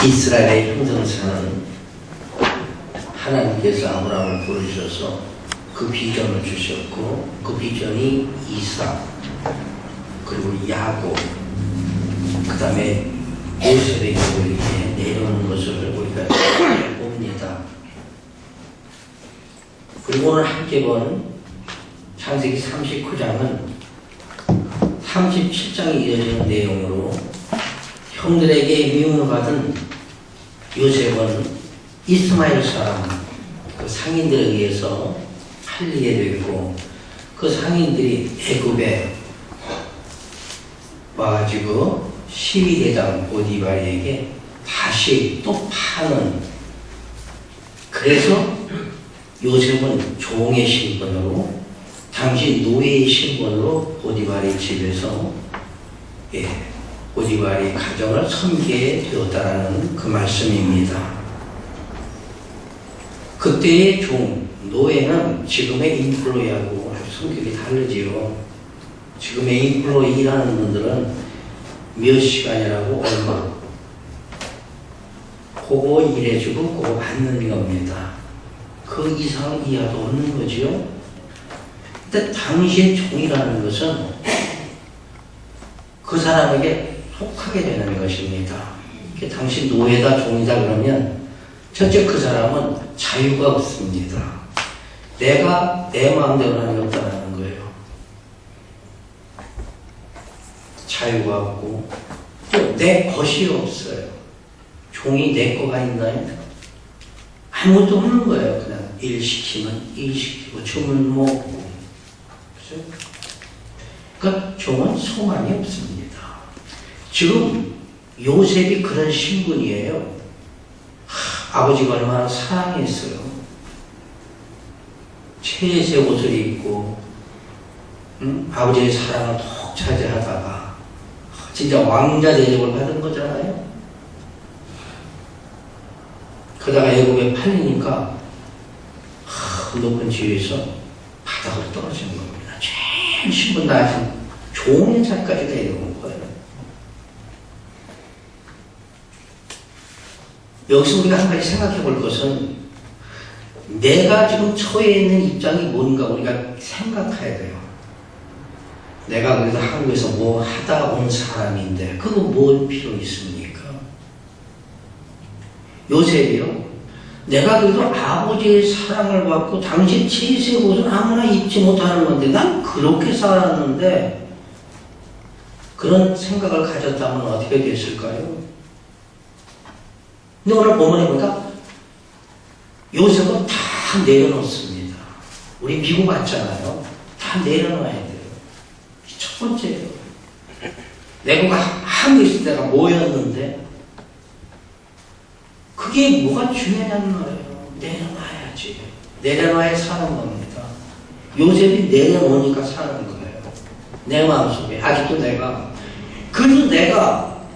이스라엘의 형성사는 하나님께서 아브라함을 부르셔서 그 비전을 주셨고, 그 비전이 이삭, 그리고 야곱, 그 다음에 요셉의 교회에 내려오는 것을 우리가 봅니다. 그리고 오늘 함께 본 창세기 39장은 37장에 이어지는 내용으로 형들에게 미움을 받은 요셉은 이스마엘 사람, 그 상인들에 의해서 팔리게 되고, 그 상인들이 애굽에 와가지고 12대장 보디발에게 다시 또 파는, 그래서 요셉은 종의 신분으로, 당시 노예의 신분으로 보디발의 집에서 보디발의 가정을 섬기게 되었다는 그 말씀입니다. 그때의 종, 노예는 지금의 인플로이하고 성격이 다르지요. 지금의 인플로이 일하는 분들은 몇 시간이라고 얼마, 그거 일해주고 그거 받는 겁니다. 그 이상 이하도 없는 거지요. 근데 당시의 종이라는 것은 그 사람에게 속하게 되는 것입니다. 당시 노예다 종이다 그러면 첫째 그 사람은 자유가 없습니다. 내가 내 마음대로 하는 게 없다는 거예요. 자유가 없고 또 내 것이 없어요. 종이 내 거가 있나요? 아무것도 없는 거예요. 그냥 일 시키면 일 시키고 주문 먹고. 그렇죠? 그러니까 종은 소망이 없습니다. 지금 요셉이 그런 신분이에요. 아버지가 얼마나 사랑했어요. 채색 옷을 입고 아버지의 사랑을 톡 차지하다가 진짜 왕자 대접을 받은 거잖아요. 그러다가 애굽에 팔리니까 높은 지위에서 바닥으로 떨어지는 겁니다. 제일 신분 낮은 종의 자리까지 내려온 거예요. 여기서 우리가 한 가지 생각해 볼 것은, 내가 지금 처해 있는 입장이 뭔가 우리가 생각해야 돼요. 내가 그래도 한국에서 뭐 하다 온 사람인데 그거 뭘 필요 있습니까? 요셉이요, 내가 그래도 아버지의 사랑을 받고 당시 채색 옷은 아무나 입지 못하는 건데 난 그렇게 살았는데, 그런 생각을 가졌다면 어떻게 됐을까요? 근데 오늘 본문에 보니까 요셉은 다 내려놓습니다. 우리 미국 왔잖아요. 다 내려놔야 돼요. 첫 번째예요. 내가 한국에 있을 때가 뭐였는데 그게 뭐가 중요한 거예요. 내려놔야지. 내려놔야 사는 겁니다. 요셉이 내려놓으니까 사는 거예요. 내 마음속에 아직도 그래도 내가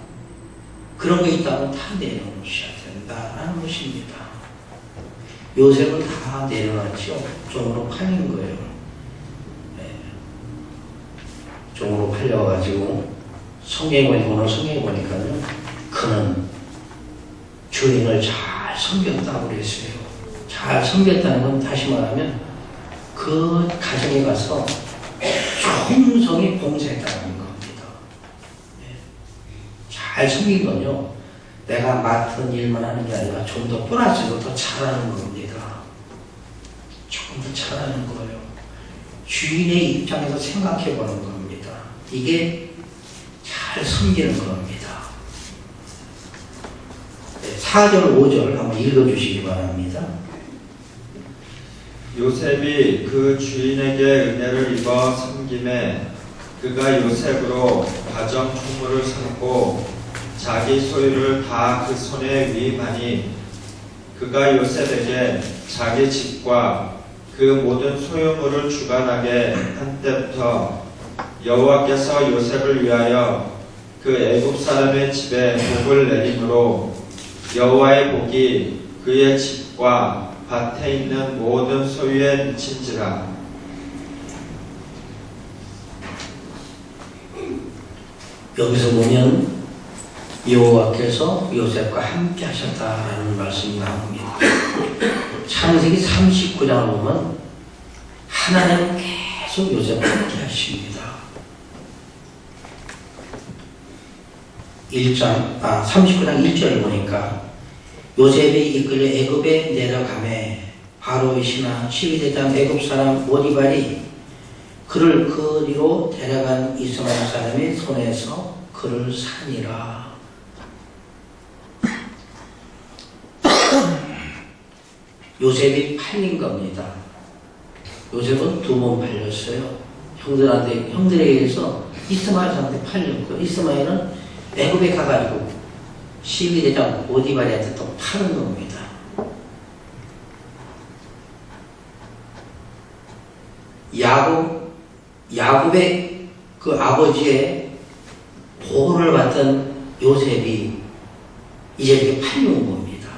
그런 게 있다면 다 내려놓으셔야 된다라는 것입니다. 요셉은 다 내려놨죠. 종으로 팔린 거예요. 종으로 팔려가지고 오늘 성경에 보니까요, 그는 주인을 잘 섬겼다고 그랬어요. 잘 섬겼다는 건 다시 말하면 그 가정에 가서 충성히 봉사했다는 겁니다. 잘 섬긴 건요, 내가 맡은 일만 하는 게 아니라 좀 더 플러스로 더 잘하는 겁니다. 조금 더 잘하는 거예요. 주인의 입장에서 생각해 보는 겁니다. 이게 잘 섬기는 겁니다. 4절, 5절 한번 읽어주시기 바랍니다. 요셉이 그 주인에게 은혜를 입어 섬김에 그가 요셉으로 가정 총무를 삼고 자기 소유를 다 그 손에 위임하니, 그가 요셉에게 자기 집과 그 모든 소유물을 주관하게 한 때부터 여호와께서 요셉을 위하여 그 애굽 사람의 집에 복을 내림으로 여호와의 복이 그의 집과 밭에 있는 모든 소유에 미친지라. 여기서 보면 여호와께서 요셉과 함께 하셨다라는 말씀이 나옵니다. 창세기 39장을 보면 하나님은 계속 요셉과 함께 하십니다. 39장 1절을 보니까 요셉이 이끌려 애굽에 내려가매 바로의 신하 12대장 애굽 사람 보디발이 그를 그리로 데려간 이스마엘 사람의 손에서 그를 산이라. 요셉이 팔린 겁니다. 요셉은 2번 팔렸어요. 형들에게 의해서 이스마엘한테 팔렸고, 이스마엘은 애굽에 가가지고 12대장 보디발한테 또 파는 겁니다. 야곱의 그 아버지의 보호를 받던 요셉이 이제 이렇게 팔려온 겁니다.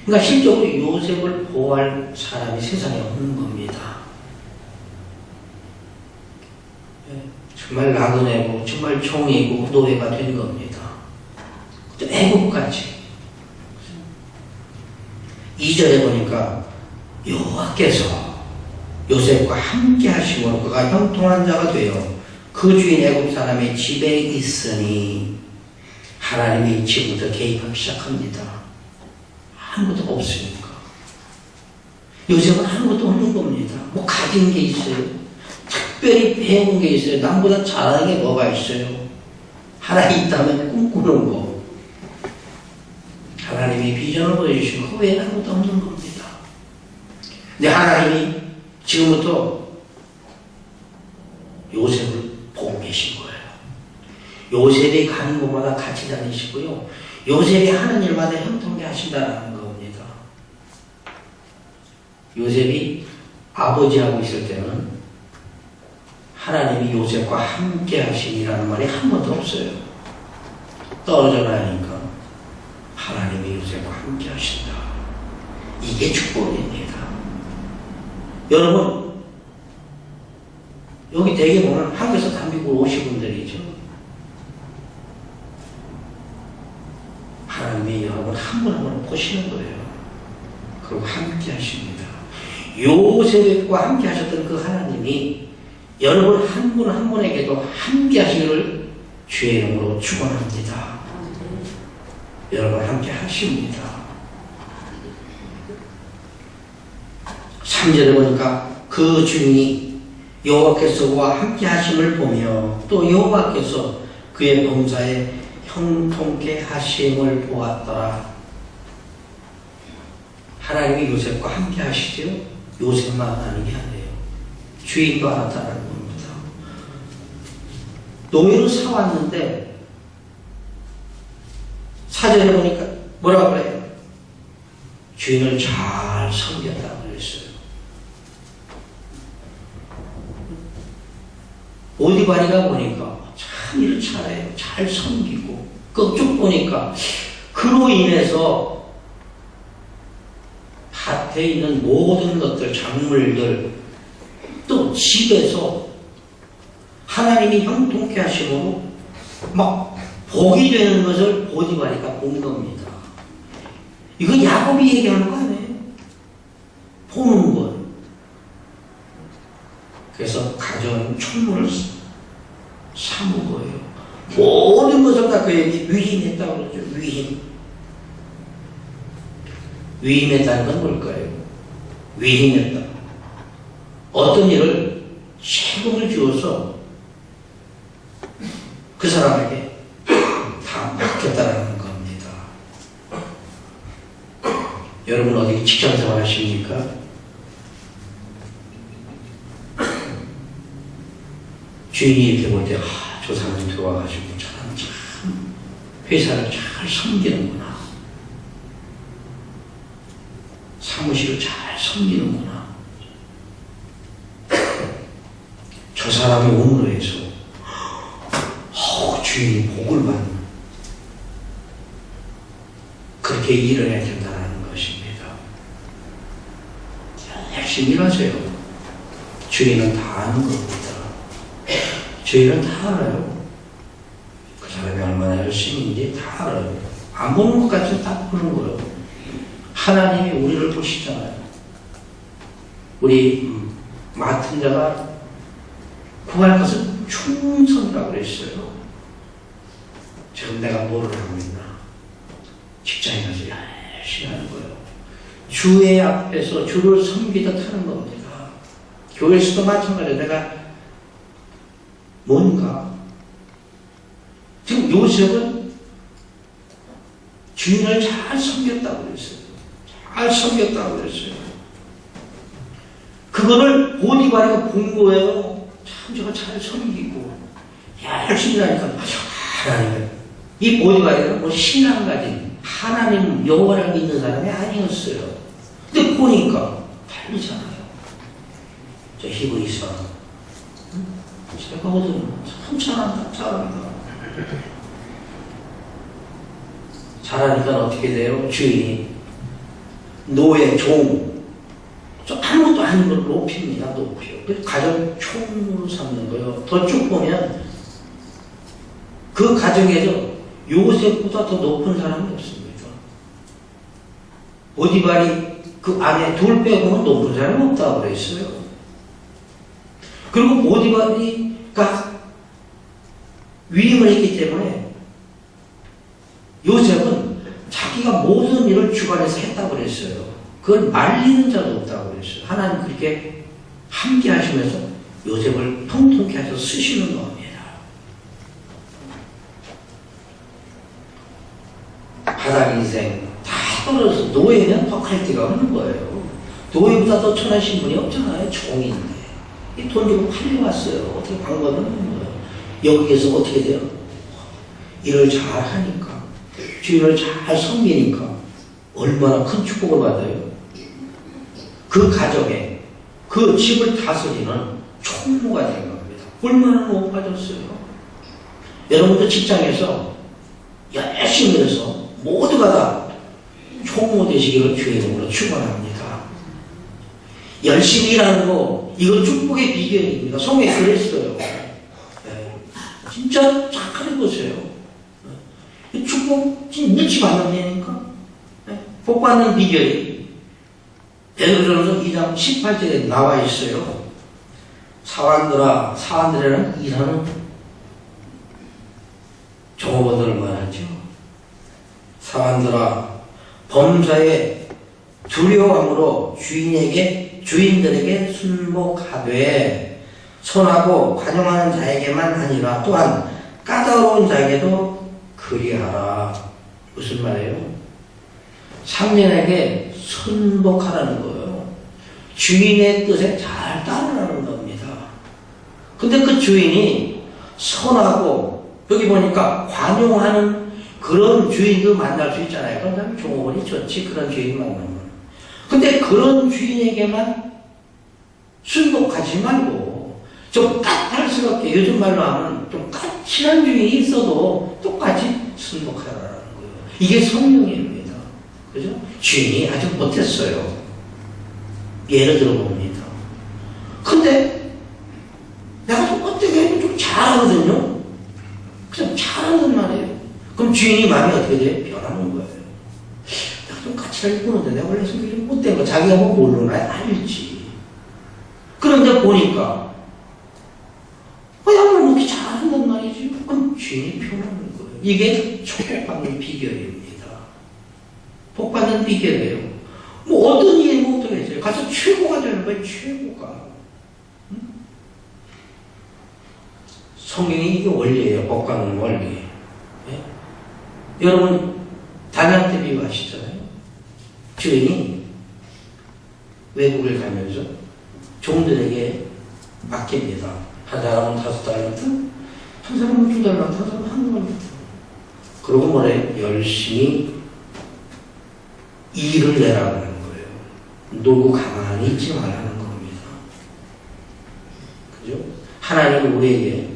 그러니까 실적으로 요셉을 보호할 사람이 세상에 없는 겁니다. 정말 나그네고 정말 종이고 노예가 된 겁니다. 애국같이 2절에 보니까 여호와께서 요셉과 함께 하시고 그가 형통한 자가 되어 그 주인 애국 사람의 집에 있으니 하나님이 지금부터 개입하기 시작합니다. 아무것도 없으니까. 요셉은 아무것도 없는 겁니다. 뭐 가진 게 있어요. 특별히 배운 게 있어요. 남보다 잘하는 게 뭐가 있어요. 하나 있다면 꿈꾸는 거. 하나님이 비전을 보여주시고 그 외에는 아무것도 없는 겁니다. 근데 하나님이 지금부터 요셉을 보고 계신 거예요. 요셉이 가는 곳마다 같이 다니시고요. 요셉이 하는 일마다 형통케 하신다는 겁니다. 요셉이 아버지하고 있을 때는 하나님이 요셉과 함께 하시니라는 말이 한 번도 없어요. 떨어져 나니까 하나님이 요셉과 함께 하신다. 이게 축복입니다. 여러분, 여기 대개 보면 한국에서 담비고 오신 분들이죠. 하나님이 여러분 한 분 한 분 보시는 거예요. 그리고 함께 하십니다. 요셉과 함께 하셨던 그 하나님이 여러분 한 분 한 분에게도 함께 하시기를 주의 이름으로 축원합니다. 여러분 함께 하십니다. 3절에 보니까 그 주인이 여호와께서 그와 함께 하심을 보며 또 여호와께서 그의 범사에 형통케 하심을 보았더라. 하나님이 요셉과 함께 하시죠. 요셉만 하는 게 아니에요. 주인도 나타나는 겁니다. 노예로 사왔는데 4절에 보니까 뭐라고 그래요? 주인을 잘 섬겼다고 그랬어요. 보디발이가 보니까 참 일을 잘해요. 잘 섬기고 쭉 보니까 그로 인해서 밭에 있는 모든 것들, 작물들 또 집에서 하나님이 형통케 하심으로 막 복이 되는 것을 보디발이가 본 겁니다. 이거 야곱이 얘기하는 거 아니에요? 보는 것. 그래서 가져온 충물을 삼은 거예요. 모든 것을 다 그에게 위임했다고 그러죠. 위임. 위임했다는 건 뭘까요? 위임했다. 어떤 일을 책임을 주어서 그 사람에게 다 맡겼다는 겁니다. 여러분 어디 직장 생활 하십니까? 주인이 이렇게 볼 때, 저 사람이 들어와가지고 저 사람 참 회사를 잘 섬기는구나. 사무실을 잘 섬기는구나. 저 사람이 옴으로 해서 주인이 복을 받는 그렇게 일을 해야 된다는 것입니다. 열심히 일하세요. 주인은 다 아는 겁니다. 주인은 다 알아요. 그 사람이 얼마나 얼마나 열심인지 다 알아요. 안 보는 것 같지만 딱 보는 거예요. 하나님이 우리를 보시잖아요. 우리 맡은 자가 구할 것은 충성이라고 그랬어요. 지금 내가 뭐를 하고 있나? 직장에 가서 열심히 하는 거예요. 주의 앞에서 주를 섬기듯 하는 겁니다. 교회에서도 마찬가지예요. 내가 뭔가 지금 요셉은 주인을 잘 섬겼다고 그랬어요. 잘 섬겼다고 그랬어요. 그거를 보디발이가 본 거예요. 참 저거 잘 섬기고 열심히 하니까 하나님, 이 보디발이는 뭐 신앙 가진 하나님 여호와를 믿는 사람이 아니었어요. 근데 보니까 달리잖아요. 저 히브리서 제가 보더니 참 잘한다. 잘하니까 어떻게 돼요? 주인이 노예, 종, 저 아무것도 아닌 걸 높입니다. 높여요. 그래서 가정 총으로 삼는 거예요. 더 쭉 보면 그 가정에서 요셉보다 더 높은 사람이 없습니다. 보디발이 그 안에 둘 빼고는 높은 사람이 없다고 그랬어요. 그리고 보디발이가 위임을 했기 때문에 요셉은 자기가 모든 일을 주관해서 했다고 그랬어요. 그걸 말리는 자도 없다고 그랬어요. 하나님 그렇게 함께 하시면서 요셉을 통통케 하셔서 쓰시는 겁니다. 바닥 인생 다 떨어져서 노예면 더 갈 데가 없는 거예요. 노예보다 더 천한 신분이 없잖아요. 종인데. 이 돈 주고 팔려왔어요. 어떻게 방법은 없는 거예요. 여기에서 어떻게 돼요? 일을 잘 하니까, 주인을 잘 섬기니까 얼마나 큰 축복을 받아요. 그 가정에 그 집을 다스리는 총무가 된 겁니다. 얼마나 높아졌어요. 여러분도 직장에서 열심히 해서 모두가 다 총무 되시기를 주의 이름으로 축원합니다. 열심히 일하는 거 이건 축복의 비결입니다. 성경에 그랬어요. 네. 진짜 착하게 보세요. 네. 축복 일치 받는 데니까 네. 복 받는 비결이 베드로전서 2장 18절에 나와 있어요. 사환들에는 일하는 종업원들을 말하죠. 사환들아, 범사에 두려워함으로 주인들에게 순복하되 선하고 관용하는 자에게만 아니라 또한 까다로운 자에게도 그리하라. 무슨 말이에요? 상인에게 순복하라는 거예요. 주인의 뜻에 잘 따르라는 겁니다. 근데 그 주인이 선하고 여기 보니까 관용하는 그런 주인도 만날 수 있잖아요. 그런 사람 종업원이 좋지. 그런 주인 만나면. 근데 그런 주인에게만 순복하지 말고 좀 까탈스럽게 요즘 말로 하면 좀 까칠한 주인이 있어도 똑같이 순복하라는 거예요. 이게 성령입니다. 그죠? 주인이 아주 못했어요. 예를 들어봅니다. 근데 내가 좀 어떻게 해도 좀 잘하거든요. 그냥 잘하는 말이에요. 그럼 주인이 마음이 어떻게 돼요? 변하는 거예요. 내가 좀 까칠하게 보는데 내가 원래 성격이 못된 거 자기가 뭐 모르나 알지. 그런데 보니까 야뭐 이렇게 잘한단 말이지. 그럼 주인이 변하는 거예요. 이게 축복받는 비결입니다. 복받는 비결이에요. 뭐 어떤 일이 뭐 어떻게 했어요? 가서 최고가 되는 거예요. 최고가. 성경이 이게 원리예요. 복받는 원리. 네? 여러분 다니엘 때 비유하시잖아요. 주인이 외국을 가면서 종들에게 맡깁니다. 한 사람은 5달란트, 한 사람은 2달란트, 한 사람은 1달란트. 그러고 뭐래? 열심히 일을 내라고 하는 거예요. 놀고 가만히 있지 말라는 겁니다. 그죠? 하나님은 우리에게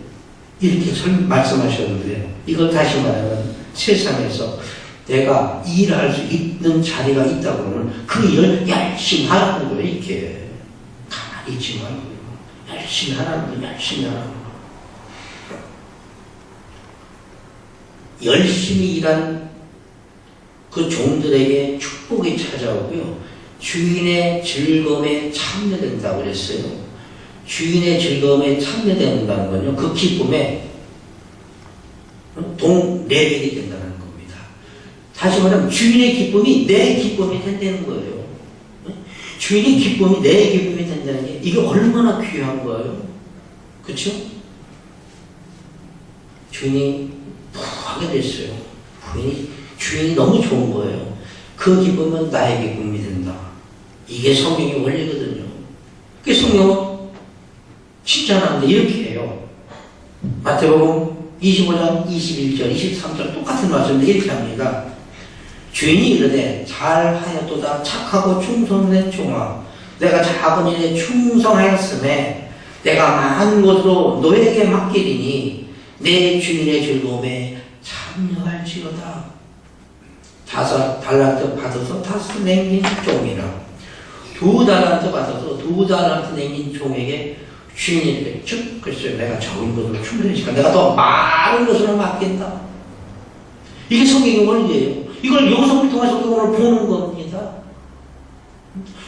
이렇게 말씀하셨는데 이걸 다시 말하면 세상에서 내가 일할 수 있는 자리가 있다고 하면 그 일을 열심히 하라는 거예요. 이렇게 가만히 있지 말고 열심히 하라는 거예요. 열심히 하라는 거예요. 열심히 일한 그 종들에게 축복이 찾아오고요. 주인의 즐거움에 참여된다고 그랬어요. 주인의 즐거움에 참여된다는 건요, 그 기쁨에 동레벨이 된다는 겁니다. 다시 말하면 주인의 기쁨이 내 기쁨이 된다는 거예요. 주인의 기쁨이 내 기쁨이 된다는 게 이게 얼마나 귀한 거예요. 그렇죠? 주인이 푸하게 됐어요. 주인이 너무 좋은 거예요. 그 기쁨은 나의 기쁨이 된다. 이게 성경의 원리거든요. 그 성경은 칭찬하는데 이렇게 해요. 마태복음 25장 21절 23절 똑같은 말씀인데 이렇게 합니다. 주인이 이르되 잘하였도다 착하고 충성된 종아, 내가 작은 일에 충성하였음에 내가 많은 것으로 너에게 맡기리니 내 주인의 즐거움에 참여할지어다. 5 달란트 받아서 5 남긴 종이라. 2 달란트 받아서 2 달란트 남긴 종에게 주인이 쭉 글쎄요, 내가 적은 것으로 충분하니까 내가 더 많은 것으로 맡긴다. 이게 성경의 원리예요. 이걸 요셉을 통해서 오늘 보는 겁니다.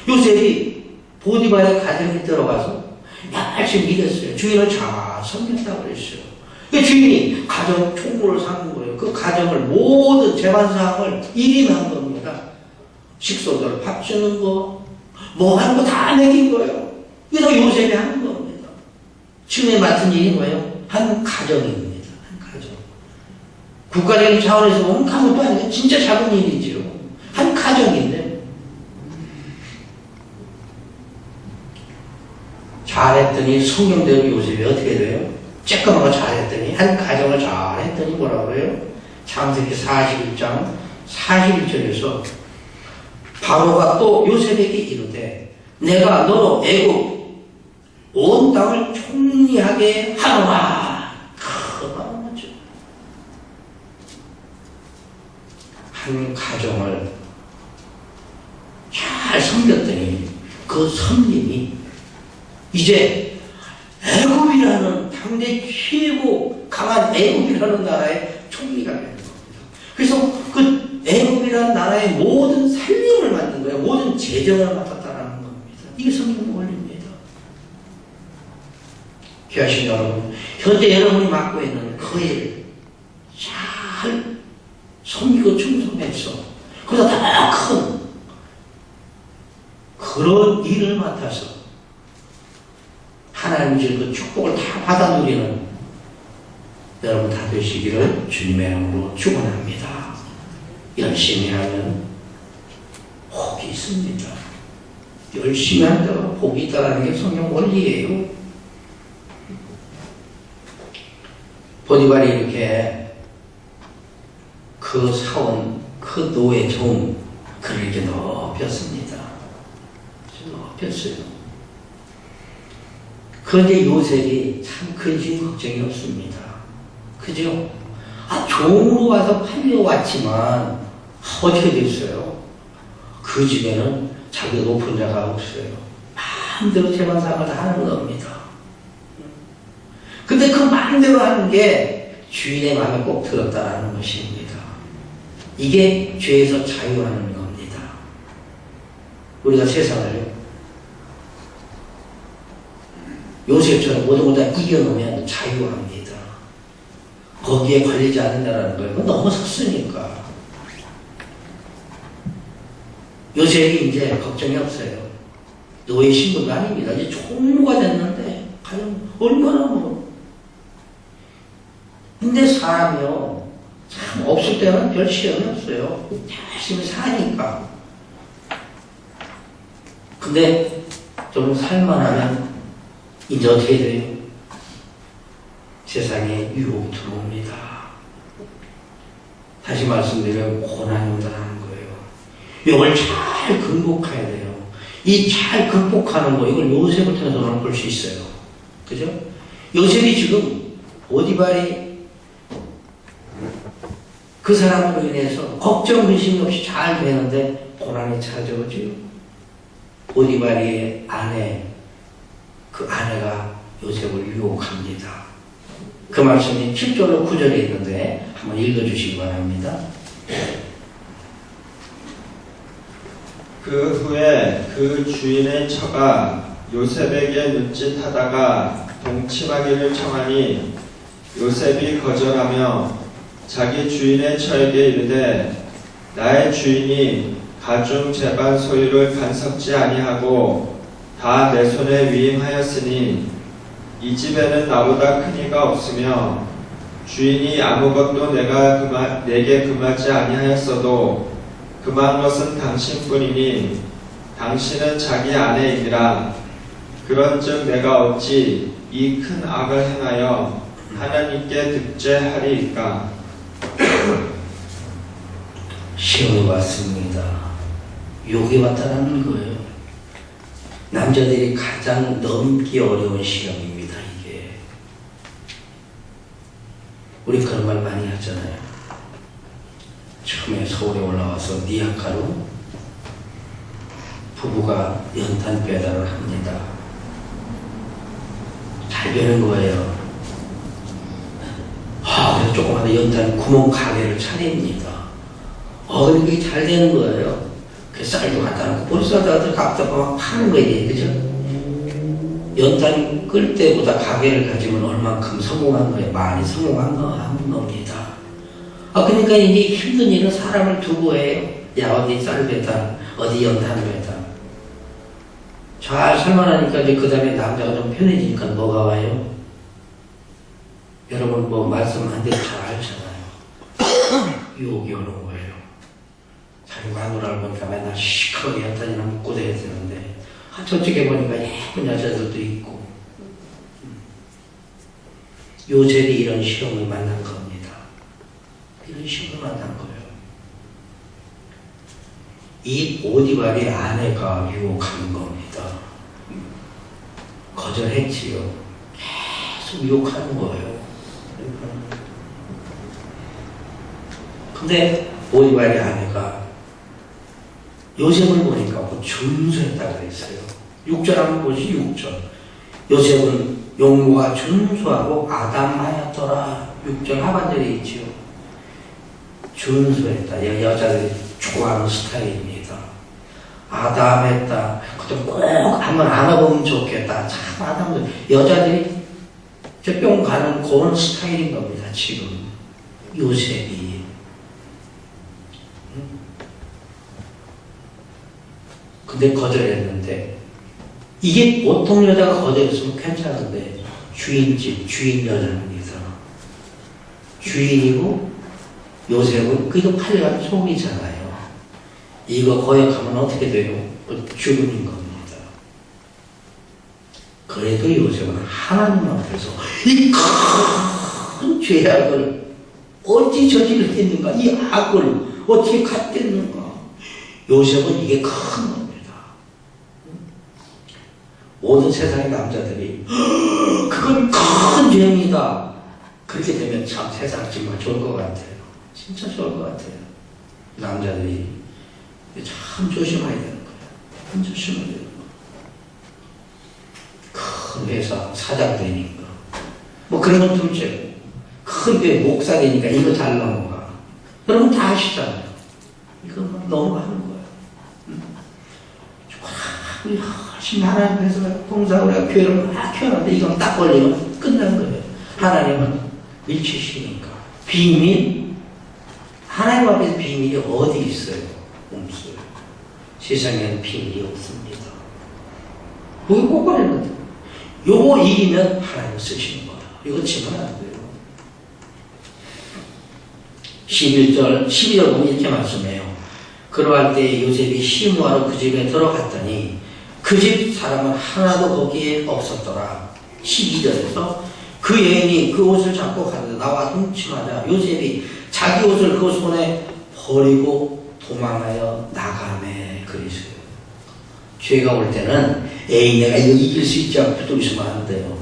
요셉이 보디발의 가정에 들어가서 열심히 일했어요. 주인을 잘 섬겼다고 그랬어요. 그 주인이 가정 총무를 삼은 거예요. 그 가정을 모든 재반사항을 일임한 겁니다. 식소들 밥 주는 거, 뭐 하는 거 다 먹인 거예요. 이게 다 요셉이 하는 겁니다. 지금에 맡은 일이 뭐예요? 한 가정입니다. 한 가정. 국가적인 차원에서 보면 가정도 아니고 진짜 작은 일이지요. 한 가정인데. 잘했더니 성경대로 요셉이 어떻게 돼요? 쬐끄만 거 잘했더니, 한 가정을 잘했더니 뭐라고 해요? 창세기 41장 41절에서 바로가 또 요셉에게 이르되 내가 너로 애굽 온 땅을 총리하게 하노라. 그 말은 뭐죠? 한 가정을 잘 섬겼더니 그 섬김이 이제 애굽이라는 당대 최고 강한 애굽이라는 나라의 총리가 되는 겁니다. 그래서 그 애굽이라는 나라의 모든 살림을 맡는 거예요. 모든 재정을 맡았다는 겁니다. 이게 성경의 원리입니다. 귀하신 여러분, 현재 여러분이 맡고 있는 그 일 잘 섬기고 충성해서 그래서 다 큰 그런 일을 맡아서 하나님 주신 그 축복을 다 받아 누리는 여러분 다 되시기를 주님의 이름으로 축원합니다. 열심히 하면 복이 있습니다. 열심히 한다고 복이 있다는 게 성경 원리예요. 보디발이 이렇게 그 사원, 그 노예 종, 그를 이렇게 높였습니다. 높였어요. 그런데 요셉이 참 근심 걱정이 없습니다. 그죠? 종으로 와서 팔려왔지만, 어떻게 됐어요? 그 집에는 자기 높은 자가 없어요. 마음대로 재반상을 다 하는 겁니다. 근데 그 마음대로 하는 게 주인의 마음에 꼭 들었다라는 것입니다. 이게 죄에서 자유하는 겁니다. 우리가 세상을 요셉처럼 모든 걸 다 이겨놓으면 자유합니다. 거기에 걸리지 않는다는 거예요. 그건 너무 섰으니까. 요셉이 이제 걱정이 없어요. 노예 신분도 아닙니다. 이제 총무가 됐는데, 과연 얼마나 뭐. 근데 사람이요, 참 없을 때는 별 시험이 없어요. 열심히 사니까. 근데 좀 살만하면 이제 어떻게 돼요? 세상에 유혹이 들어옵니다. 다시 말씀드리면 고난이 온다는 거예요. 이걸 잘 극복해야 돼요. 이 잘 극복하는 거, 이걸 요셉을 통해서 볼 수 있어요. 그죠? 요셉이 지금 보디발이 그 사람으로 인해서 걱정, 근심이 없이 잘 되는데 고난이 찾아오죠. 보디발의 아내, 그 아내가 요셉을 유혹합니다. 그 말씀이 7절로 9절에 있는데 한번 읽어주시기 바랍니다. 그 후에 그 주인의 처가 요셉에게 눈짓하다가 동침하기를 청하니 요셉이 거절하며 자기 주인의 처에게 이르되 나의 주인이 가중 재반 소유를 간섭지 아니하고 다 내 손에 위임하였으니 이 집에는 나보다 큰 이가 없으며 주인이 아무것도 내게 금하지 아니하였어도 금한 것은 당신뿐이니 당신은 자기 아내이니라. 그런즉 내가 어찌 이 큰 악을 행하여 하나님께 득죄하리이까. 시험이 왔습니다. 욕이 왔다는 거예요. 남자들이 가장 넘기 어려운 시험입니다. 이게 우리 그런 말 많이 하잖아요. 처음에 서울에 올라와서 니아카로 부부가 연탄 배달을 합니다. 잘 되는 거예요. 그래서 조그마한 연탄 구멍 가게를 차립니다. 그게 잘 되는 거예요. 그 쌀도 갖다 놓고 보리쌀도 갖다 막 파는 거예요. 그죠? 연탄 끌 때보다 가게를 가지면 얼만큼 성공한 거예요. 많이 성공한 겁니다. 그러니까 이제 힘든 일은 사람을 두고 해요. 야, 어디 쌀 배달, 어디 연탄 배달. 잘 살만하니까 이제 그 다음에 남자가 좀 편해지니까 뭐가 와요? 여러분 뭐 말씀 안 돼도 잘 알잖아요. 유혹이 오는 거예요. 자기 마누라를 보니까 맨날 시크하게 연탄이나 묶고 다녀야 되는데 저쪽에 보니까 예쁜 여자들도 있고. 요셉이 이런 시험을 만난 겁니다. 이런 시험을 만난 거예요. 이 보디발의 아내가 유혹하는 겁니다. 거절했지요. 계속 유혹하는 거예요. 근데 보디발의 아내가 요셉을 보니까 뭐 준수했다고 그랬어요. 6절 한번 보시 6절. 요셉은 용모가 준수하고 아담하였더라. 6절 하반절에 있지요. 준수했다. 여자들이 좋아하는 스타일입니다. 아담했다. 그때 꼭 한번 안아보면 좋겠다. 참 아담도 여자들이 저 뿅 가는 그런 스타일인 겁니다. 지금 요셉이. 근데 거절했는데 이게 보통 여자가 거절했으면 괜찮은데 주인집 주인 여자입니다. 주인이고 요셉은 그래도 팔려간 소이잖아요. 이거 거역하면 어떻게 돼요? 죽음인 겁니다. 그래도 요셉은 하나님 앞에서 이 큰 죄악을 어찌 저질렀겠는가? 이 악을 어떻게 갔겠는가? 요셉은 이게 큰 겁니다. 모든 세상의 남자들이 그건 큰 죄입니다. 그렇게 되면 참 세상 정말 좋을 것 같아요. 진짜 좋을 것 같아요. 남자들이 참 조심해야 되는 거예요. 참 조심해야 되는 거예요. 큰 회사 사장 되니까 뭐 그런 건 둘째고 큰 교회 목사 되니까 이거 잘 넘어가. 여러분 다 아시잖아요. 이거 넘어가는 거예요. 우리 열심히 하나님 앞에서 봉사하고 우리가 교회를 막 키워놨는데 이건 딱 걸리면 끝난 거예요. 하나님은 밀치시니까. 비밀? 하나님 앞에서 비밀이 어디 있어요? 없어요. 세상에는 비밀이 없습니다. 그게 꼭 걸리거든요. 요거 이기면 하나님 쓰시는 거예요. 이거 치면 안 돼요. 11절, 12절 보면 이렇게 말씀해요. 그러할 때 요셉이 시므하러 그 집에 들어갔더니 그 집 사람은 하나도 거기에 없었더라. 12절에서 그 여인이 그 옷을 잡고 가는데 나와 동침하자 요셉이 자기 옷을 그 손에 버리고 도망하여 나가매. 그랬어요. 죄가 올 때는 에이 내가 이거 이길 수 있지 않고 붙들고 있으면 안 돼요.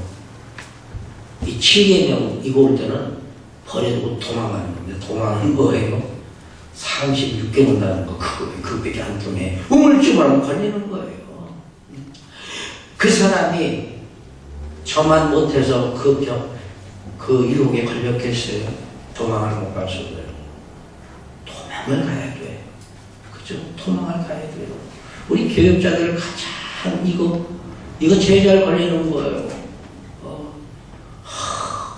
이 7계명 이거 올 때는 버려두고 도망가는 겁니다. 도망은 뭐예요? 36개 온다는 거 그거예요. 그밖에 안 통해. 우물쭈물하면 걸리는 거예요. 그 사람이 저만 못해서 그 그 유혹에 걸렸겠어요? 도망을 못 갔어요. 도망을 가야 돼. 그죠? 도망을 가야 돼요. 우리 교육자들 가장 이거 제일 잘 걸리는 거예요.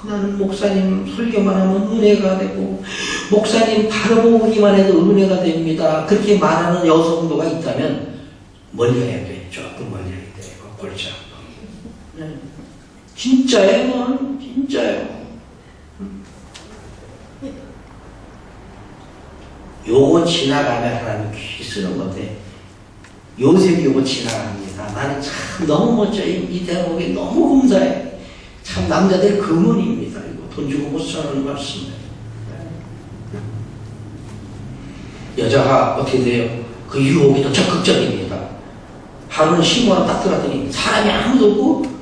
나는 목사님 설교만 하면 은혜가 되고, 목사님 바라보기만 해도 은혜가 됩니다. 그렇게 말하는 여성도가 있다면 멀리 가야 돼. 조금 멀리 가야 돼. 골치 아파. 네. 진짜예요. 진짜예요. 요거 지나가면 하나님 귀 쓰는 건데, 요셉이 요거 지나갑니다. 나는 참 너무 멋져요. 이 대목이 너무 감사해. 참 남자들 금원입니다. 이거 돈 주고 못 사는 말씀이에요. 여자가 어떻게 돼요? 그 유혹이 더 적극적입니다. 하루는 시모로 딱 들어갔더니 사람이 아무도 없고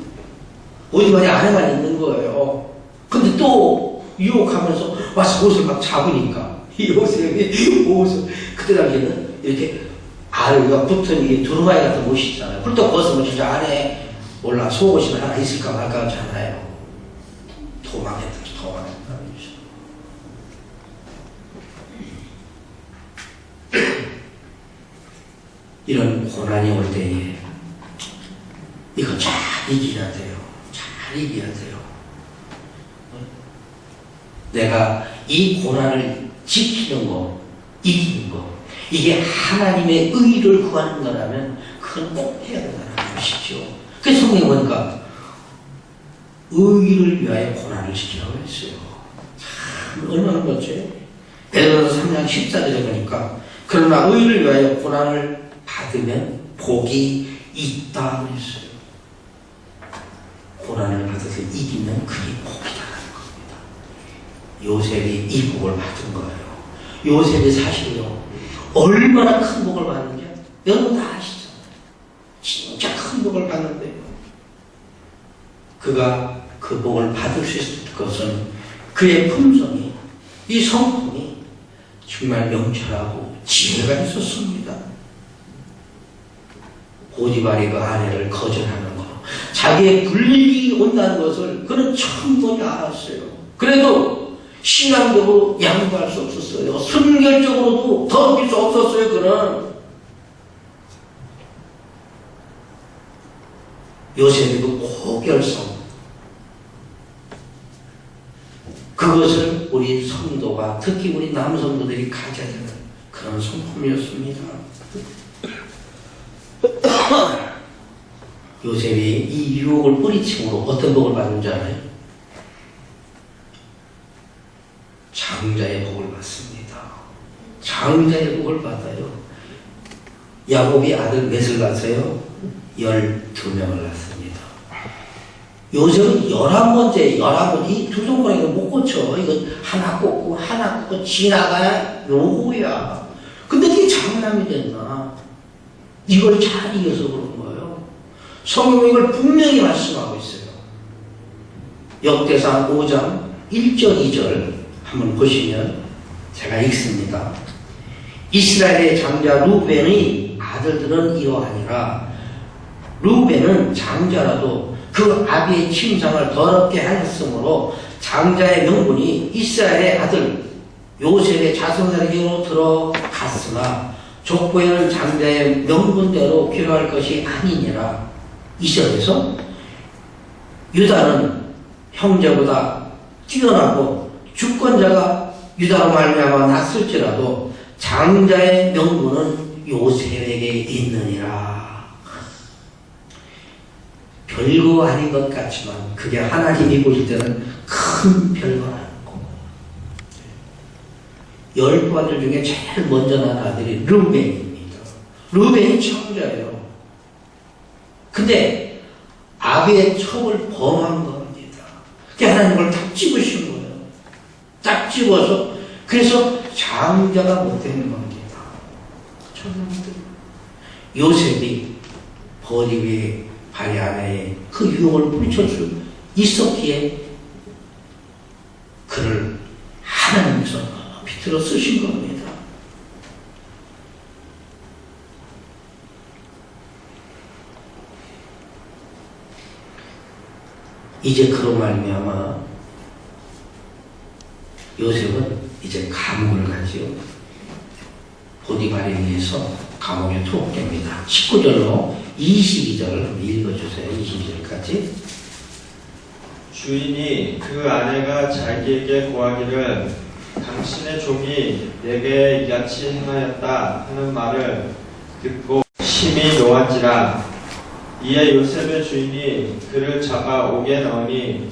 어디 말이 안에만 있는 거예요. 근데 또 유혹하면서 와서 옷을 막 잡으니까 이 옷을 그때 당시에는 이렇게 알가 붙은 이 두루마리 같은 옷이 있잖아요. 훌떡 벗으면 진짜 안에 몰라 속옷이 하나 있을까 말까 하잖아요. 도망했다. 이런 고난이 올 때에 이거 잘 이겨야 돼요. 잘 이겨야 돼요. 내가 이 고난을 지키는 거, 이기는 거, 이게 하나님의 의를 구하는 거라면 그건 꼭 해야 된다는 것이죠. 그래서 성경에 보니까 의를 위하여 고난을 지키라고 했어요. 참 얼마나 멋져요. 베드로서 3장 14절에 보니까 그러나 의를 위하여 고난을 받으면 복이 있다 그랬어요. 고난을 받아서 이기면 그게 복이다라는 겁니다. 요셉이 이 복을 받은 거예요. 요셉이 사실요 얼마나 큰 복을 받는지 여러분 다 아시잖아요. 진짜 큰 복을 받는데 그가 그 복을 받을 수 있을 것은 그의 품성이, 이 성품이 정말 명철하고 지혜가 있었습니다. 보디발이 그 아내를 거절하는 거, 자기의 불이익이 온다는 것을 그는 충분히 알았어요. 그래도 신앙적으로 양보할 수 없었어요. 순결적으로도 더럽힐 수 없었어요. 그는 요셉의 그 고결성, 그것을 우리 성도가, 특히 우리 남성도들이 가져야 되는 그런 성품이었습니다. 요셉이 이 유혹을 뿌리침으로 어떤 복을 받는 줄 알아요? 장자의 복을 받습니다. 장자의 복을 받아요. 야곱이 아들 몇을 낳았어요? 12명을 낳습니다. 요셉은 11번째, 11번, 이 두 손가락을 못 고쳐. 이거 하나 꽂고, 하나 꽂고, 지나가야 요거야. 근데 그게 장남이 됐나? 이걸 잘 이겨서 그런 거예요. 성경이 이걸 분명히 말씀하고 있어요. 역대상 5장 1절, 2절 한번 보시면 제가 읽습니다. 이스라엘의 장자 루벤의 아들들은 이러하니라. 루벤은 장자라도 그 아비의 침상을 더럽게 하였으므로 장자의 명분이 이스라엘의 아들 요셉의 자손에게로 들어갔으나 족보에는 장자의 명분대로 필요할 것이 아니니라. 이스라엘에서 유다는 형제보다 뛰어나고 주권자가 유다로 말미암아 났을지라도 장자의 명분은 요셉에게 있느니라. 별거 아닌 것 같지만 그게 하나님이 보실 때는 큰 별거라는 거. 10 아들 중에 제일 먼저 난 아들이 르우벤입니다. 르우벤이 청자예요. 근데 아비의 첩을 범한 겁니다. 그게 하나님을 딱 집으신 거예요. 딱 집어서 그래서 장자가 못 되는 겁니다. 요셉이 보디비의 발이 안에 그 유혹을 뿌리칠 수 있었기에 그를 하나님께서 비틀어 쓰신 겁니다. 이제 그로 말미암아 요셉은 이제 감옥을 가지요. 보디발에 의해서 감옥에 투옥됩니다. 19절로 22절을 읽어주세요. 22절까지. 주인이 그 아내가 자기에게 고하기를 당신의 종이 내게 이같이 행하였다 하는 말을 듣고 심히 노한지라. 이에 요셉의 주인이 그를 잡아 옥에 넣으니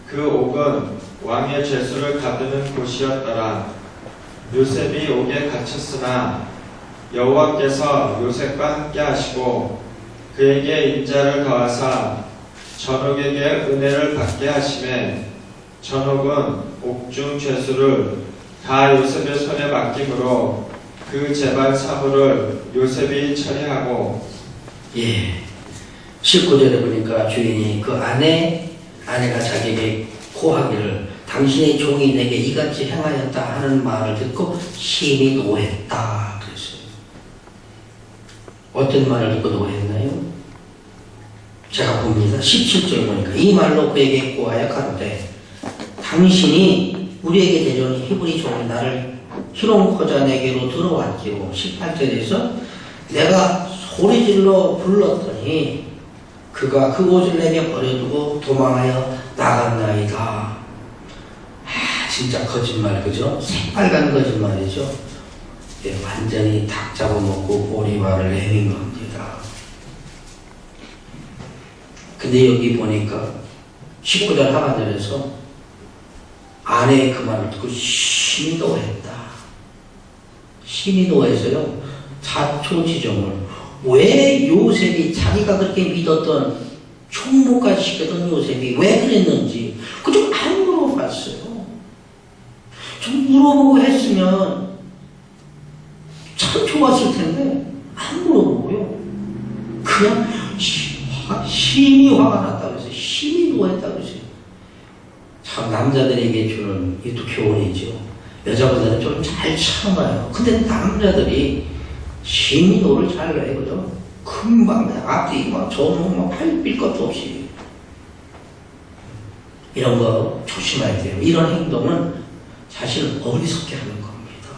그 옥은 왕의 죄수를 가두는 곳이었더라. 요셉이 옥에 갇혔으나 여호와께서 요셉과 함께 하시고 그에게 인자를 더하사 전옥에게 은혜를 받게 하심에 전옥은 옥중 죄수를 다 요셉의 손에 맡김으로 그 재반 사물을 요셉이 처리하고. 예. 19절에 보니까 주인이 그 아내가 자기에게 고하기를 당신의 종이 내게 이같이 행하였다 하는 말을 듣고 심히 노했다 그랬어요. 어떤 말을 듣고 노했나요? 제가 봅니다. 17절 보니까 이 말로 그에게 고하여 가로되 당신이 우리에게 대전히 히브리 종이 나를 희롱코자 내게로 들어왔기로. 18절에서 내가 소리질러 불렀더니 그가 그 옷을 내게 버려두고 도망하여 나갔나이다. 진짜 거짓말, 그죠? 새빨간 거짓말이죠. 예, 완전히 닭 잡아먹고 보리발을 내민 겁니다. 근데 여기 보니까 19절 하반절에서 아내의 그 말을 듣고 심히 노했다. 심히 노해서요, 자초지종을 왜 요셉이 자기가 그렇게 믿었던 총무까지 시켰던 요셉이 왜 그랬는지 그 좀 안 물어봤어요. 좀 물어보고 했으면 참 좋았을 텐데 안 물어보고요. 그냥 심히 화가 났다고 해서 심히 노했다고 해서 참 남자들에게 주는 이것도 교훈이죠. 여자분들은 좀 잘 참아요. 근데 남자들이 심히 노를 잘 내요. 그죠? 금방 앞뒤 막 저는 막 팔빌 것도 없이 이런 거 조심해야 돼요. 이런 행동은 사실 어리석게 하는 겁니다.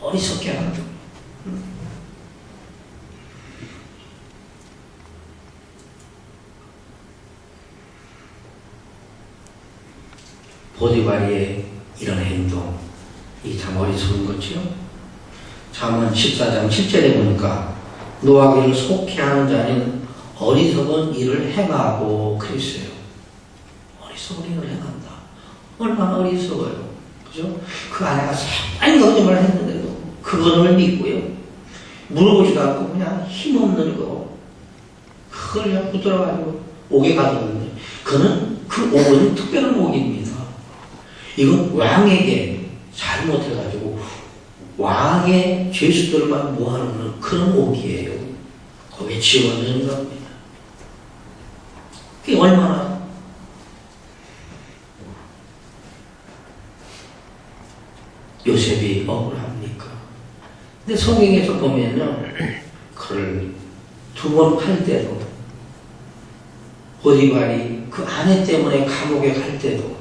어리석게 하는 겁니다. 보디발의 이런 행동, 이 참 어리석은 거죠. 잠언 14장 7절에 보니까 노하기를 속히 하는 자는 어리석은 일을 행하고 그랬어요. 어리석은 일을 행한다. 얼마나 어리석어요. 그죠? 그 아내가 새빨간 거짓말을 했는데도 그거를 믿고요. 물어보지도 않고 그냥 힘없는 거 그걸 그냥 붙들어가지고 옥에 가뒀는데 그는 그 옥은 특별한 옥입니다. 이건 왕에게 잘못해가지고 왕의 죄수들만 모아놓는 그런 옥이에요. 거기에 지원되는 겁니다. 그게 얼마나 요셉이 억울합니까? 근데 성경에서 보면은 그를 두 번 팔 때도 보디발이 그 아내 때문에 감옥에 갈 때도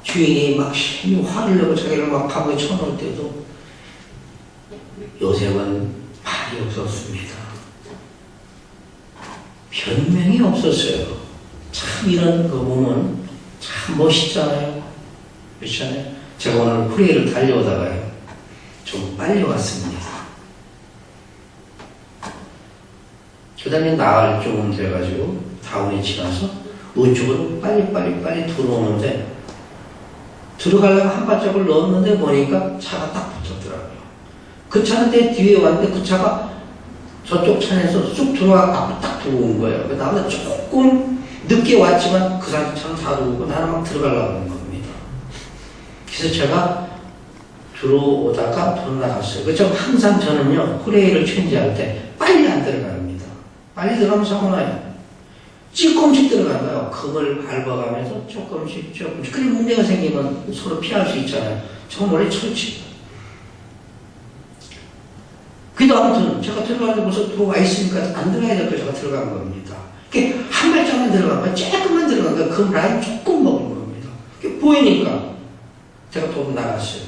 주인이 막 심히 화를 내고 자기를 막 감옥에 쳐놓을 때도 요셉은 말이 없었습니다. 변명이 없었어요. 참 이런 거 보면 참 멋있잖아요. 그렇잖아요. 제가 오늘 프레이를 달려오다가요. 좀 빨리 왔습니다. 그 다음에 나흘 좀 돼가지고 다운에 지나서 우측으로 빨리 들어오는데 들어가려고 한 발짝을 넣었는데 보니까 차가 딱 붙었더라고요. 그 차는 내 뒤에 왔는데 그 차가 저쪽 차에서 쑥 들어와 앞으로 딱 들어온 거예요. 나보다 조금 늦게 왔지만 그 사람 차는 다 들어오고 나는 막 들어가려고 하는 겁니다. 그래서 제가 들어오다가 돌아나갔어요. 그래서 항상 저는요, 후레이를 체인지할 때 빨리 안 들어갑니다. 빨리 들어가면 사고 나요. 조금씩 들어가고요. 그걸 밟아가면서 조금씩. 그리고 문제가 생기면 서로 피할 수 있잖아요. 저건 원래 철칙. 그래도 아무튼 제가 들어가는데 벌써 들어와 있으니까 안 들어가야 될 거 제가 들어간 겁니다. 한 발짝만 들어간 거야. 조금만 들어간 거야. 그 라인 조금 먹은 겁니다. 보이니까. 제가 도로 나갔어요.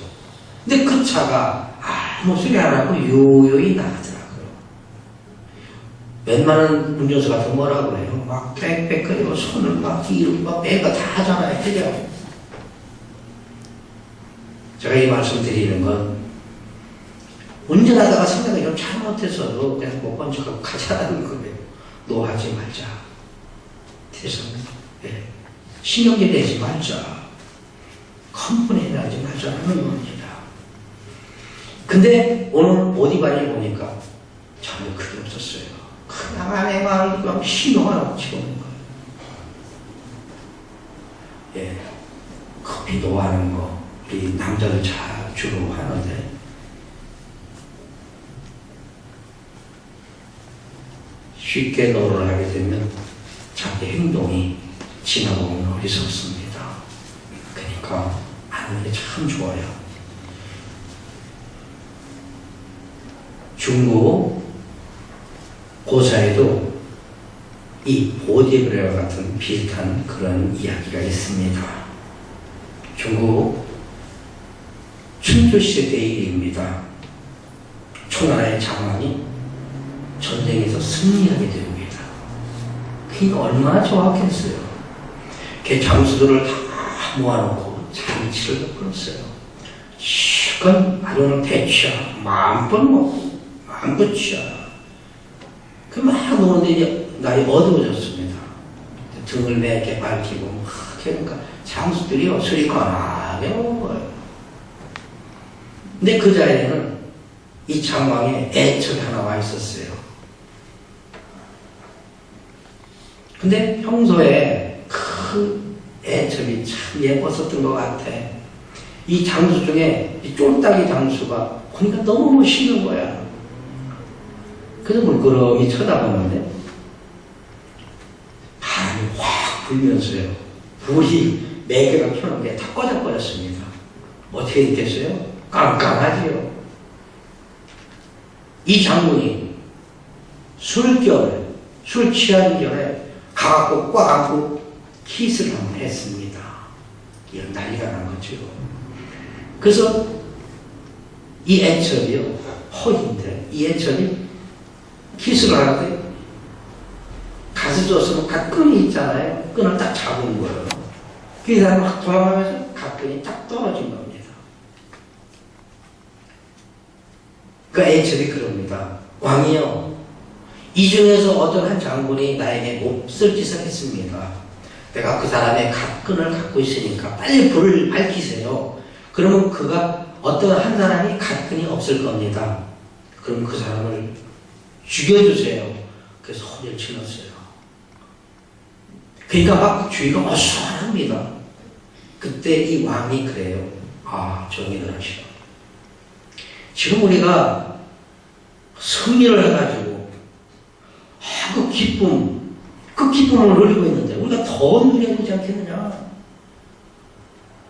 근데 그 차가 아무 소리 안 하고 요요히 나가더라고요. 웬만한 운전수 같은 뭐라고 해요? 막 빽빽거리고 손을 막 뒤로 막 빼고 다 하잖아요. 그죠? 제가 이 말씀 드리는 건 운전하다가 생각을 좀 잘못해서도 그냥 못 본 척하고 가자는 거예요. 노하지 말자. 대성입니다. 예. 신경질 내지 말자. 컴플레인 하지 말자는 겁니다. 근데 오늘 오디바를 보니까 전혀 그게 없었어요. 그냥 안에 막 그냥 신호가 치고 오는 거예요. 예. 커피 노하는 거 우리 남자들 잘 주로 하는데 쉽게 노를 하게 되면 자기 행동이 지나보면 어리석습니다. 그러니까 하는 게 참 좋아요. 중국 고사에도 이 보디브레와 같은 비슷한 그런 이야기가 있습니다. 중국 춘추시대 때의 일입니다. 초나라의 장왕이 전쟁에서 승리하게 됩니다. 그게 얼마나 좋았겠어요. 그 장수들을 다 모아놓고 잔치를 베풀었어요. 실컷 아주는 대취하, 마음껏 먹고, 마음껏 취하. 그 막 노는데 이제 날이 어두워졌습니다. 등을 맵게 밝히고, 그러니까 장수들이요, 술이 건하게 먹은 거예요. 근데 그 자리에는 이 장왕의 애첩이 하나 와 있었어요. 근데 평소에 그 애첩이 참 예뻤었던 것 같아. 이 장수 중에 이 쫄딱이 장수가 보니까 너무 멋있는 거야. 그래서 물끄러미 쳐다보는데 바람이 확 불면서요. 불이 4개가 켜놓은 게 다 꺼져버렸습니다. 어떻게 됐겠어요? 깜깜하지요. 이 장군이 술결에, 술 취한 결에 가갖고 꽉 안고 키스를 한번 했습니다. 이런 난리가 난 거죠. 그래서 이 애첩이요, 허인데, 이 애첩이 키스를 하는데 가서 줬으면 갓끈이 있잖아요. 끈을 딱 잡은 거예요. 그 사람이 막 돌아가면서 갓끈이 딱 떨어진 겁니다. 그 애첩이 그럽니다. 왕이요, 이 중에서 어떤 한 장군이 나에게 몹쓸 짓을 했습니다. 내가 그 사람의 갓끈을 갖고 있으니까 빨리 불을 밝히세요. 그러면 그가 어떤 한 사람이 갓끈이 없을 겁니다. 그럼 그 사람을 죽여주세요. 그래서 혼을 치렀어요. 그러니까 막 주위가 어수선합니다. 그때 이 왕이 그래요. 아, 정의를 하시오. 지금 우리가 승리를 해가지고 그 기쁨, 그 기쁨을 누리고 있는데 우리가 더 누려야 되지 않겠느냐.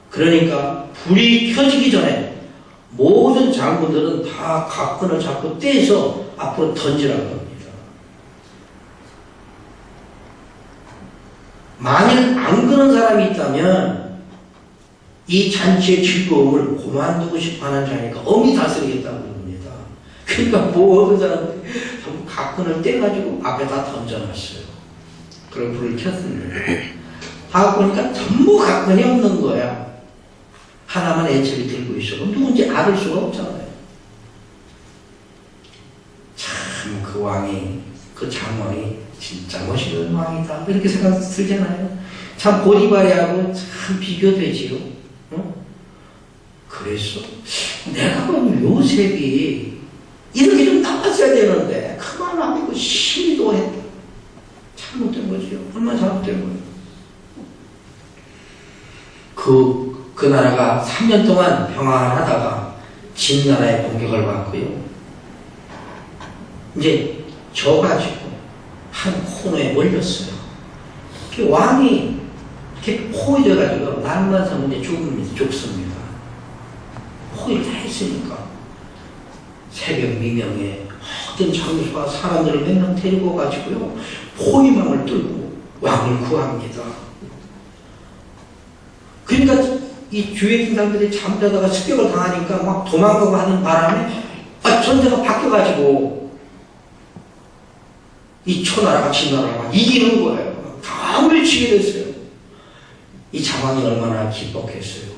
그러니까 불이 켜지기 전에 모든 장군들은 다 각근을 잡고 떼서 앞으로 던지라고 합니다. 만일 안 그런 사람이 있다면 이 잔치의 즐거움을 그만두고 싶어하는 자니까 엄히 다스리겠다고 합니다. 그러니까 모든 사람들이 전부 각근을 떼가지고 앞에다 던져놨어요. 그럼 불을 켰습니다. 다 보니까 전부 각근이 없는 거야. 하나만 애첩이 들고 있어. 그럼 누군지 알 수가 없잖아요. 참 그 왕이, 그 장왕이 진짜 멋있는 왕이다. 이렇게 생각 들잖아요. 참 보디바리하고 참 비교되지요. 어? 그래서 내가 본 요셉이 이렇게 좀 나왔어야 되는데 그만 안 믿고 시도 했다. 잘못된 거지요. 얼마나 잘못된 거예요. 그 나라가 3년 동안 평안하다가 진나라의 공격을 받고요. 이제 져가지고 한 코너에 몰렸어요. 그 왕이 이렇게 포위돼가지고 날만 서면 이제 죽습니다. 포위를 다 했으니까 새벽 미명에 어떤 장수가 사람들을 몇 명 데리고 가지고요 포위망을 뚫고 왕을 구합니다. 그러니까 이 주위에 있는 사람들이 잠자다가 습격을 당하니까 막 도망가고 하는 바람에 전세가 바뀌어가지고 이 초나라가 진나라가 이기는 거예요. 다 물리치게 됐어요. 이 자왕이 얼마나 기뻤겠어요.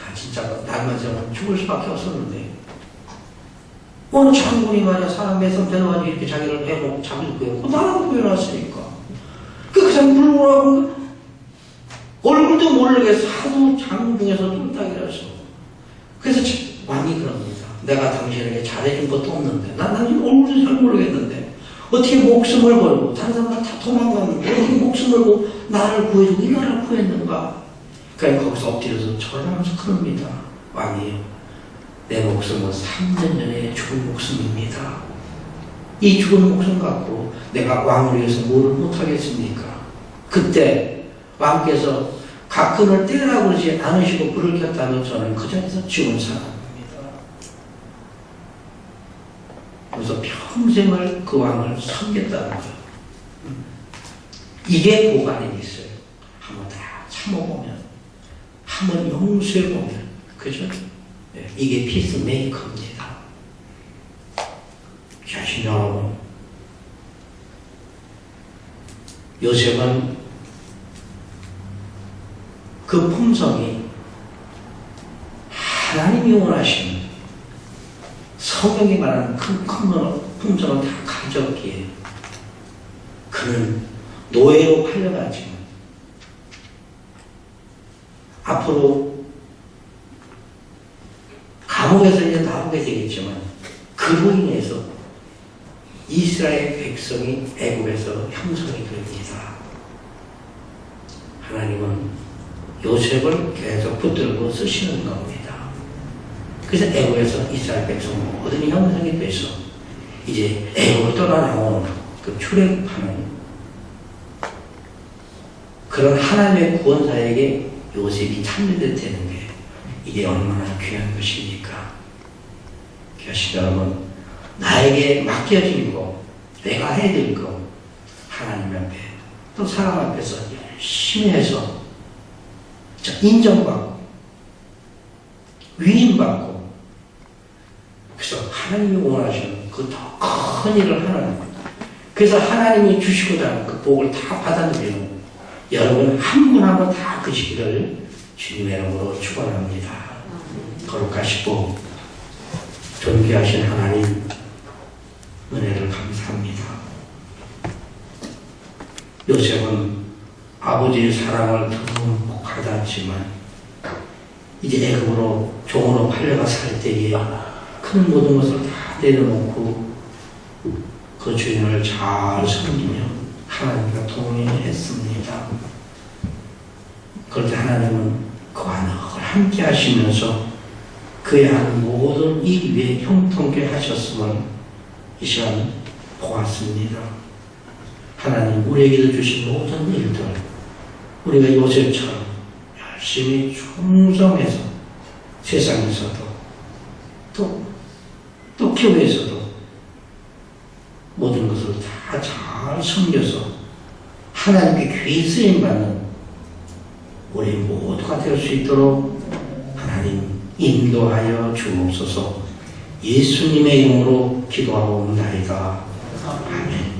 다 진짜 날만 새면 죽을 수밖에 없었는데 어느 장군이 말이야 사람 매선 데려가지고 이렇게 자기를 해고 잡을 거예요. 나라도 구해놨으니까 그 사람 불구하고 얼굴도 모르겠어. 하도 장 중에서 뚱딱이라서. 그래서 왕이 그럽니다. 내가 당신에게 잘해준 것도 없는데 난 당신 얼굴도 잘 모르겠는데 어떻게 목숨을 걸고 다른 사람들 다 도망갔는데 어떻게 목숨을 걸고 나를 구해주고 이 나라를 구했는가. 그러니까 거기서 엎드려서 절하면서 그럽니다. 왕이요, 내 목숨은 3년 전에 죽은 목숨입니다. 이 죽은 목숨 갖고 내가 왕을 위해서 뭐를 못하겠습니까? 그때 왕께서 각근을 떼라고 그러지 않으시고 불을 켰다면 저는 그 자리에서 죽은 사람입니다. 그래서 평생을 그 왕을 섬겼다는 거예요. 이게 보관에 있어요. 한번 다 참아보면, 한번 용서해보면, 그죠? 이게 피스메이커입니다. 자신 여러분, 요셉은 그 품성이 하나님이 원하시는 성경이 말하는 큰 품성을 다 가졌기에 그는 노예로 팔려가지만 앞으로 감옥에서 이제 나오게 되겠지만 그로 인해서 이스라엘 백성이 애굽에서 형성이 됩니다. 하나님은 요셉을 계속 붙들고 쓰시는 겁니다. 그래서 애굽에서 이스라엘 백성 모든 형성이 돼서 이제 애굽을 떠나나오는 그 출애굽하는 그런 하나님의 구원사에게 요셉이 참여되는 게 이게 얼마나 귀한 것입니까? 그러시다 여러분, 나에게 맡겨진 거, 내가 해야 될 거, 하나님 앞에 또 사람 앞에서 열심히 해서 인정받고 위임받고, 그래서 하나님이 원하시는 그 더 큰 일을 하는, 그래서 하나님이 주시고자 하는 그 복을 다 받아들이는 여러분 한 분 한 분 다 그시기를 주님의 이름으로 축원합니다. 거룩하시고 존귀하신 하나님 은혜를 감사합니다. 요셉은 아버지의 사랑을 듬뿍 받았지만 이제 애굽으로 종으로 팔려가 살 때에 큰 모든 것을 다 내려놓고 그 주인을 잘 섬기며 하나님과 동행했습니다. 그럴 때 하나님은 그와 늘 함께 하시면서 그의 하는 모든 일 위에 형통케 하셨음을 이 시간 보았습니다. 하나님 우리에게도 주신 모든 일들 우리가 요셉처럼 열심히 충성해서 세상에서도 또 교회에서도 모든 것을 다 잘 섬겨서 하나님께 귀히 쓰임받는 우리 모두가 될 수 있도록 하나님 인도하여 주옵소서. 예수님의 이름으로 기도하옵나이다. 아멘.